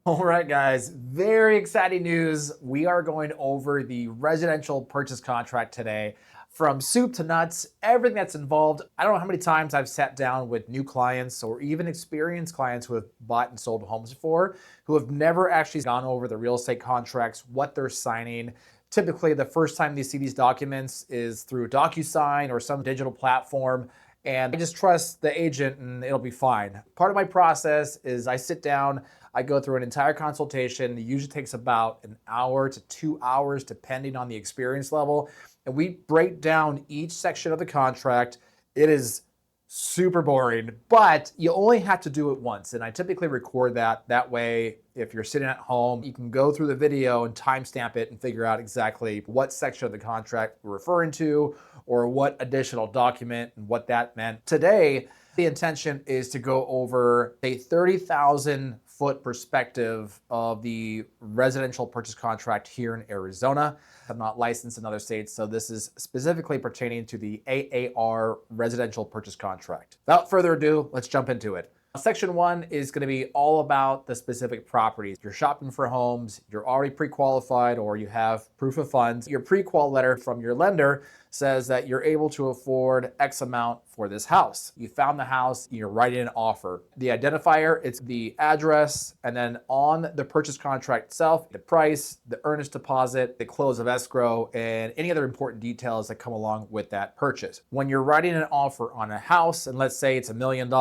All right, guys, very exciting news. We are going over the residential purchase contract today. From soup to nuts, everything that's involved. I don't know how many times I've sat down with new clients or even experienced clients who have bought and sold homes before, who have never actually gone over the real estate contracts, what they're signing. Typically, the first time they see these documents is through DocuSign or some digital platform. And I just trust the agent and it'll be fine. Part of my process is I sit down, I go through an entire consultation. It usually takes about an hour to 2 hours, depending on the experience level. And we break down each section of the contract. It is super boring, but you only have to do it once. And I typically record that. That way, if you're sitting at home, you can go through the video and timestamp it and figure out exactly what section of the contract we're referring to or what additional document and what that meant. Today, the intention is to go over a 30,000-foot perspective of the residential purchase contract here in Arizona. I'm not licensed in other states, so this is specifically pertaining to the AAR residential purchase contract. Without further ado, let's jump into it. Section 1 is going to be all about the specific properties. You're shopping for homes, you're already pre-qualified, or you have proof of funds. Your pre-qual letter from your lender says that you're able to afford X amount for this house. You found the house, you're writing an offer. The identifier, it's the address, and then on the purchase contract itself, the price, the earnest deposit, the close of escrow, and any other important details that come along with that purchase. When you're writing an offer on a house, and let's say it's $1 million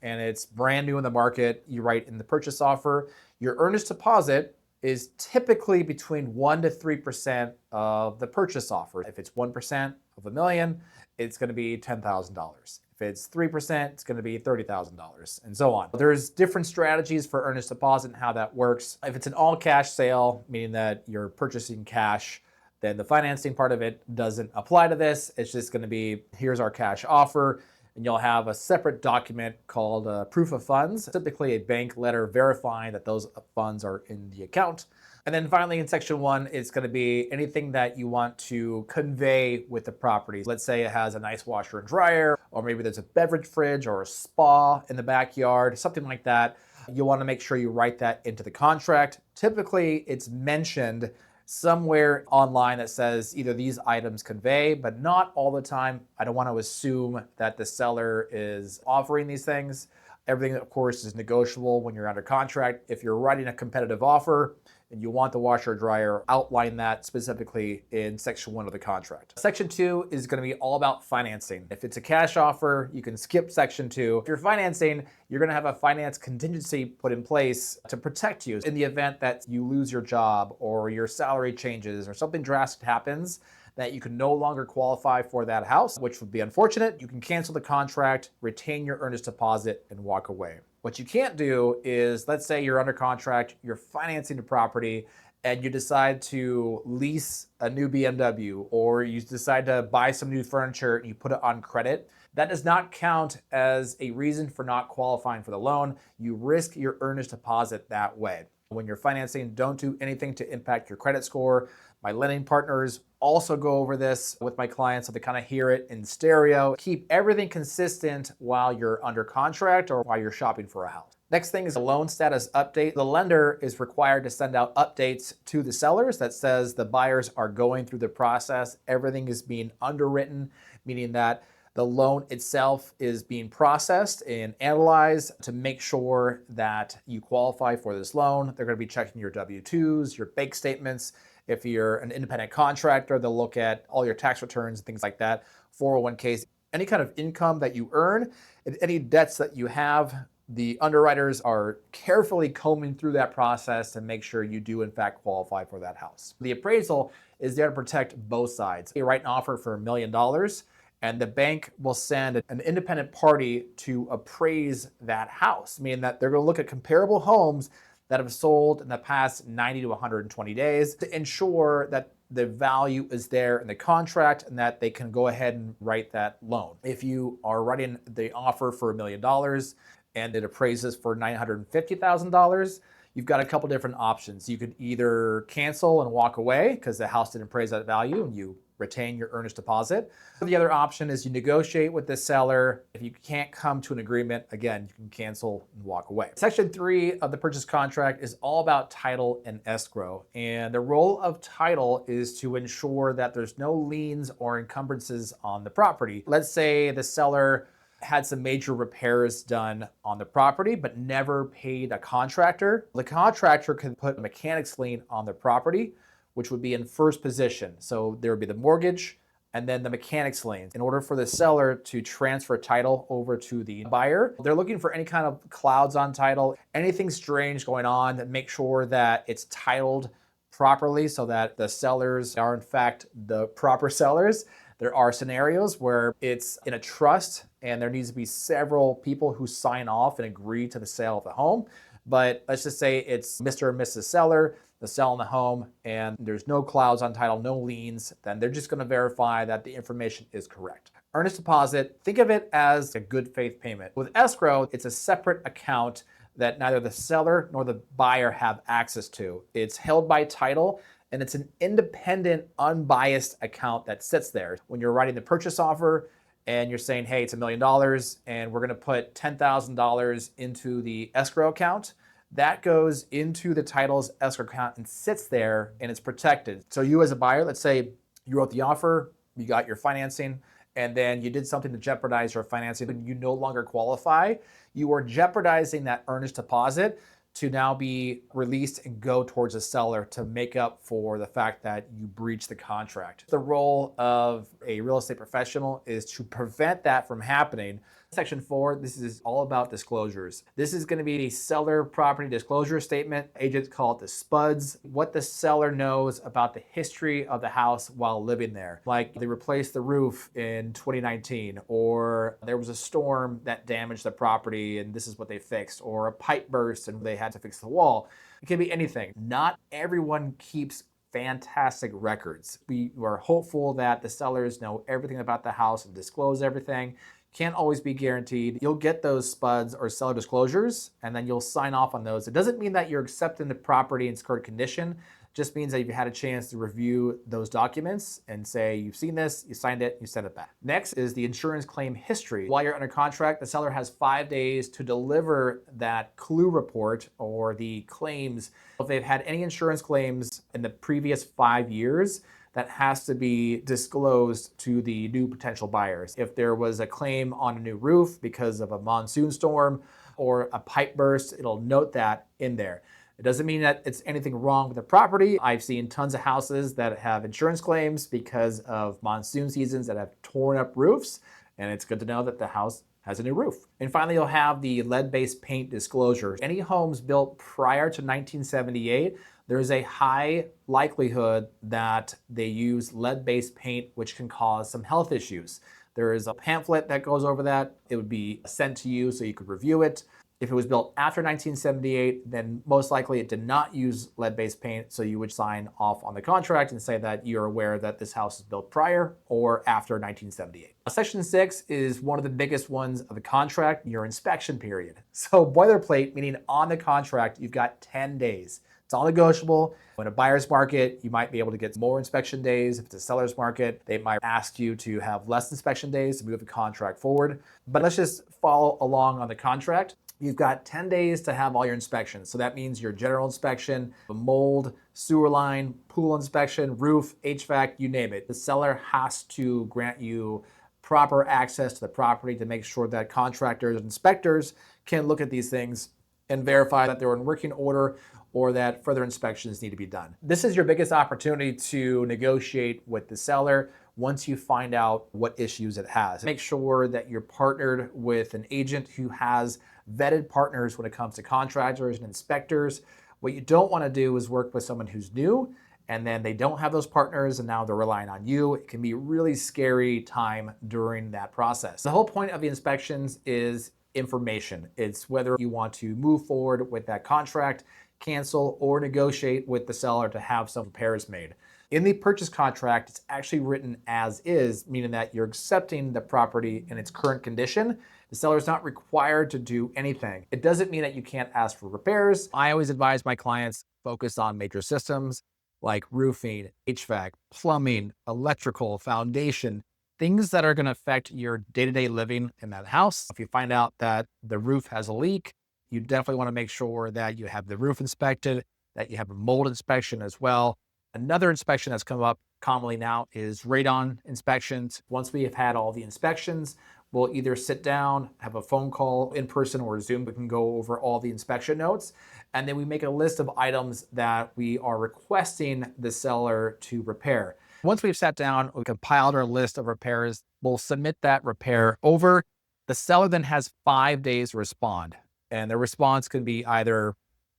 and it's brand new in the market, you write in the purchase offer, your earnest deposit is typically between 1% to 3% of the purchase offer. If it's 1% of $1 million, it's going to be $10,000. If it's 3%, it's going to be $30,000, and so on. There's different strategies for earnest deposit and how that works. If it's an all-cash sale, meaning that you're purchasing cash, then the financing part of it doesn't apply to this. It's just going to be, here's our cash offer, and you'll have a separate document called proof of funds, typically a bank letter verifying that those funds are in the account. And then finally in section 1, it's going to be anything that you want to convey with the property. Let's say it has a nice washer and dryer, or maybe there's a beverage fridge or a spa in the backyard, something like that. You'll want to make sure you write that into the contract. Typically, it's mentioned somewhere online that says either these items convey, but not all the time. I don't want to assume that the seller is offering these things. Everything, of course, is negotiable when you're under contract. If you're writing a competitive offer and you want the washer or dryer, outline that specifically in section 1 of the contract. Section 2 is going to be all about financing. If it's a cash offer, you can skip section 2. If you're financing, you're going to have a finance contingency put in place to protect you in the event that you lose your job or your salary changes or something drastic happens that you can no longer qualify for that house, which would be unfortunate. You can cancel the contract, retain your earnest deposit, and walk away. What you can't do is, let's say you're under contract, you're financing the property, and you decide to lease a new BMW, or you decide to buy some new furniture and you put it on credit. That does not count as a reason for not qualifying for the loan. You risk your earnest deposit that way. When you're financing, don't do anything to impact your credit score. My lending partners also go over this with my clients so they kind of hear it in stereo. Keep everything consistent while you're under contract or while you're shopping for a house. Next thing is a loan status update. The lender is required to send out updates to the sellers that says the buyers are going through the process. Everything is being underwritten, meaning that the loan itself is being processed and analyzed to make sure that you qualify for this loan. They're going to be checking your W-2s, your bank statements. If you're an independent contractor, they'll look at all your tax returns and things like that, 401ks, any kind of income that you earn, and any debts that you have. The underwriters are carefully combing through that process to make sure you do in fact qualify for that house. The appraisal is there to protect both sides. You write an offer for $1 million, and the bank will send an independent party to appraise that house, meaning that they're going to look at comparable homes that have sold in the past 90 to 120 days to ensure that the value is there in the contract and that they can go ahead and write that loan. If you are writing the offer for $1 million and it appraises for $950,000, you've got a couple different options. You could either cancel and walk away because the house didn't appraise at value and you retain your earnest deposit. The other option is you negotiate with the seller. If you can't come to an agreement, again, you can cancel and walk away. Section 3 of the purchase contract is all about title and escrow. And the role of title is to ensure that there's no liens or encumbrances on the property. Let's say the seller had some major repairs done on the property, but never paid a contractor. The contractor can put a mechanics lien on the property, which would be in first position. So there would be the mortgage and then the mechanics lien. In order for the seller to transfer title over to the buyer, they're looking for any kind of clouds on title, anything strange going on, that make sure that it's titled properly so that the sellers are in fact the proper sellers. There are scenarios where it's in a trust and there needs to be several people who sign off and agree to the sale of the home. But let's just say it's Mr. and Mrs. Seller, they're selling the home and there's no clouds on title, no liens, then they're just gonna verify that the information is correct. Earnest deposit, think of it as a good faith payment. With escrow, it's a separate account that neither the seller nor the buyer have access to. It's held by title and it's an independent, unbiased account that sits there. When you're writing the purchase offer and you're saying, hey, it's $1 million and we're gonna put $10,000 into the escrow account, that goes into the title's escrow account and sits there and it's protected. So you as a buyer, let's say you wrote the offer, you got your financing, and then you did something to jeopardize your financing and you no longer qualify, you are jeopardizing that earnest deposit to now be released and go towards the seller to make up for the fact that you breached the contract. The role of a real estate professional is to prevent that from happening. Section 4, this is all about disclosures. This is going to be a seller property disclosure statement. Agents call it the SPUDs. What the seller knows about the history of the house while living there. Like they replaced the roof in 2019, or there was a storm that damaged the property and this is what they fixed, or a pipe burst and they had to fix the wall. It can be anything. Not everyone keeps fantastic records. We are hopeful that the sellers know everything about the house and disclose everything. Can't always be guaranteed. You'll get those SPUDs or seller disclosures and then you'll sign off on those. It doesn't mean that you're accepting the property in its current condition. It just means that you've had a chance to review those documents and say you've seen this, you signed it, you send it back. Next is the insurance claim history. While you're under contract, the seller has 5 days to deliver that clue report or the claims. If they've had any insurance claims in the previous 5 years, that has to be disclosed to the new potential buyers. If there was a claim on a new roof because of a monsoon storm or a pipe burst, it'll note that in there. It doesn't mean that it's anything wrong with the property. I've seen tons of houses that have insurance claims because of monsoon seasons that have torn up roofs, and it's good to know that the house has a new roof. And finally, you'll have the lead-based paint disclosure. Any homes built prior to 1978, there's a high likelihood that they use lead-based paint, which can cause some health issues. There is a pamphlet that goes over that. It would be sent to you so you could review it. If it was built after 1978, then most likely it did not use lead-based paint, so you would sign off on the contract and say that you're aware that this house is built prior or after 1978. Section 6 is one of the biggest ones of the contract, your inspection period. So boilerplate, meaning on the contract, you've got 10 days. It's all negotiable. In a buyer's market, you might be able to get more inspection days. If it's a seller's market, they might ask you to have less inspection days to move the contract forward. But let's just follow along on the contract. You've got 10 days to have all your inspections. So that means your general inspection, the mold, sewer line, pool inspection, roof, HVAC, you name it. The seller has to grant you proper access to the property to make sure that contractors and inspectors can look at these things and verify that they're in working order or that further inspections need to be done. This is your biggest opportunity to negotiate with the seller once you find out what issues it has. Make sure that you're partnered with an agent who has vetted partners when it comes to contractors and inspectors. What you don't want to do is work with someone who's new and then they don't have those partners and now they're relying on you. It can be a really scary time during that process. The whole point of the inspections is information. It's whether you want to move forward with that contract, cancel, or negotiate with the seller to have some repairs made. In the purchase contract, it's actually written as is, meaning that you're accepting the property in its current condition. The seller is not required to do anything. It doesn't mean that you can't ask for repairs. I always advise my clients focus on major systems like roofing, HVAC, plumbing, electrical, foundation, things that are going to affect your day-to-day living in that house. If you find out that the roof has a leak, you definitely want to make sure that you have the roof inspected, that you have a mold inspection as well. Another inspection that's come up commonly now is radon inspections. Once we have had all the inspections, we'll either sit down, have a phone call in person or Zoom. We can go over all the inspection notes. And then we make a list of items that we are requesting the seller to repair. Once we've sat down, we compiled our list of repairs, we'll submit that repair over. The seller then has 5 days to respond. And the response can be either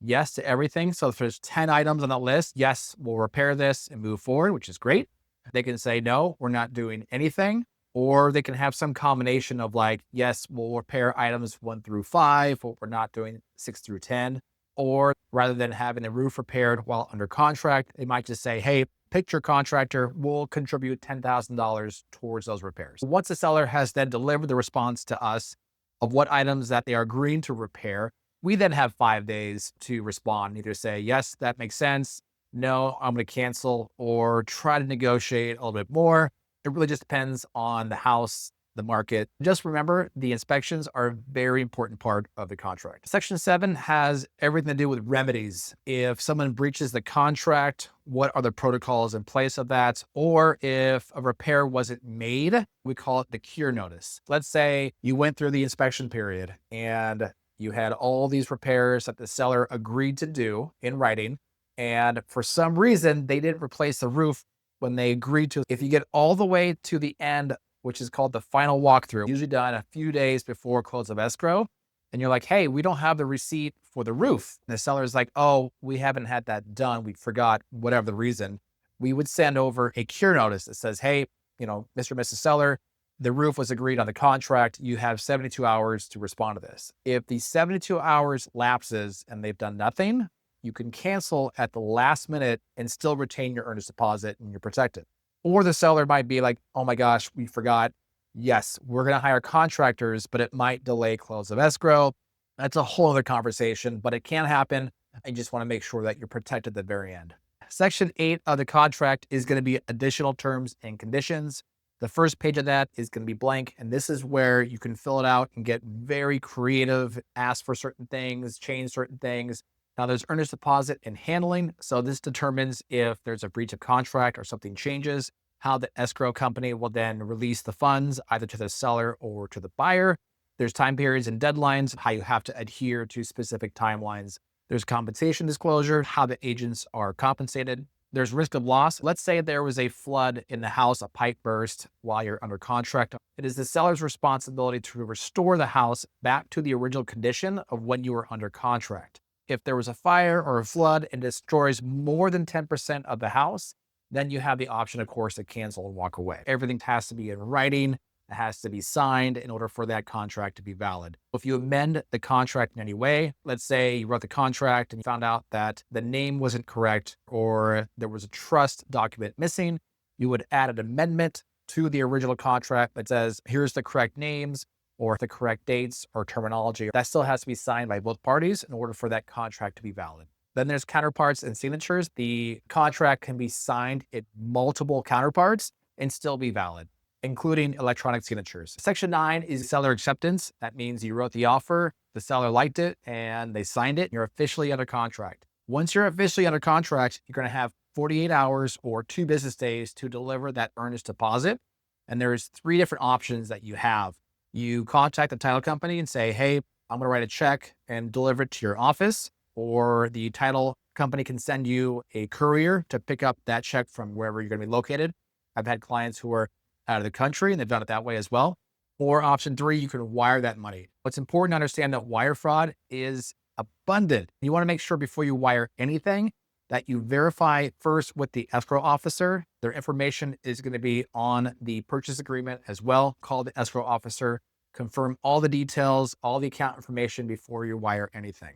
yes to everything. So if there's 10 items on the list, yes, we'll repair this and move forward, which is great. They can say, no, we're not doing anything. Or they can have some combination of like, yes, we'll repair items 1 through 5, but we're not doing 6 through 10. Or rather than having the roof repaired while under contract, they might just say, hey, pick your contractor, we'll contribute $10,000 towards those repairs. Once the seller has then delivered the response to us of what items that they are agreeing to repair, we then have 5 days to respond, either say, yes, that makes sense, no, I'm going to cancel, or try to negotiate a little bit more. It really just depends on the house, the market. Just remember, the inspections are a very important part of the contract. Section 7 has everything to do with remedies. If someone breaches the contract, what are the protocols in place of that? Or if a repair wasn't made, we call it the cure notice. Let's say you went through the inspection period and you had all these repairs that the seller agreed to do in writing, and for some reason, they didn't replace the roof when they agreed to. If you get all the way to the end, which is called the final walkthrough, usually done a few days before close of escrow, and you're like, hey, we don't have the receipt for the roof. And the seller's like, oh, we haven't had that done. We forgot, whatever the reason. We would send over a cure notice that says, hey, Mr. and Mrs. Seller, the roof was agreed on the contract. You have 72 hours to respond to this. If the 72 hours lapses and they've done nothing, you can cancel at the last minute and still retain your earnest deposit and you're protected. Or the seller might be like, oh my gosh, we forgot. Yes, we're going to hire contractors, but it might delay close of escrow. That's a whole other conversation, but it can happen. I just want to make sure that you're protected at the very end. Section 8 of the contract is going to be additional terms and conditions. The first page of that is going to be blank, and this is where you can fill it out and get very creative, ask for certain things, change certain things. Now there's earnest deposit and handling. So this determines if there's a breach of contract or something changes, how the escrow company will then release the funds either to the seller or to the buyer. There's time periods and deadlines, how you have to adhere to specific timelines. There's compensation disclosure, how the agents are compensated. There's risk of loss. Let's say there was a flood in the house, a pipe burst while you're under contract. It is the seller's responsibility to restore the house back to the original condition of when you were under contract. If there was a fire or a flood and destroys more than 10% of the house, then you have the option, of course, to cancel and walk away. Everything has to be in writing. It has to be signed in order for that contract to be valid. If you amend the contract in any way, let's say you wrote the contract and you found out that the name wasn't correct or there was a trust document missing, you would add an amendment to the original contract that says, here's the correct names or the correct dates or terminology. That still has to be signed by both parties in order for that contract to be valid. Then there's counterparts and signatures. The contract can be signed in multiple counterparts and still be valid, including electronic signatures. Section 9 is seller acceptance. That means you wrote the offer, the seller liked it, and they signed it. You're officially under contract. Once you're officially under contract, you're going to have 48 hours or 2 business days to deliver that earnest deposit. And there's 3 different options that you have. You contact the title company and say, hey, I'm going to write a check and deliver it to your office. Or the title company can send you a courier to pick up that check from wherever you're going to be located. I've had clients who are out of the country and they've done it that way as well. Or option 3, you can wire that money. What's important to understand that wire fraud is abundant. You want to make sure before you wire anything that you verify first with the escrow officer. Their information is going to be on the purchase agreement as well. Call the escrow officer, confirm all the details, all the account information before you wire anything.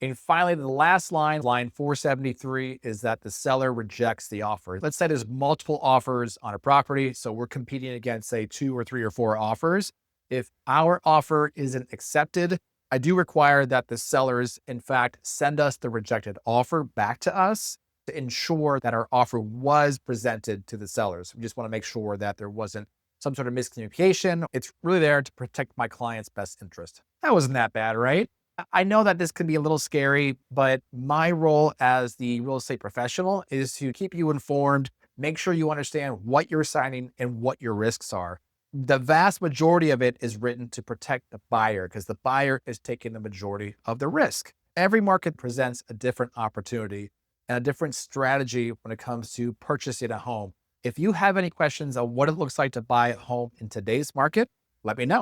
And finally, the last line, line 473, is that the seller rejects the offer. Let's say there's multiple offers on a property. So we're competing against, say, 2 or 3 or 4 offers. If our offer isn't accepted, I do require that the sellers, in fact, send us the rejected offer back to us to ensure that our offer was presented to the sellers. We just want to make sure that there wasn't some sort of miscommunication. It's really there to protect my client's best interest. That wasn't that bad, right? I know that this can be a little scary, but my role as the real estate professional is to keep you informed, make sure you understand what you're signing and what your risks are. The vast majority of it is written to protect the buyer because the buyer is taking the majority of the risk. Every market presents a different opportunity and a different strategy when it comes to purchasing a home. If you have any questions on what it looks like to buy a home in today's market, let me know.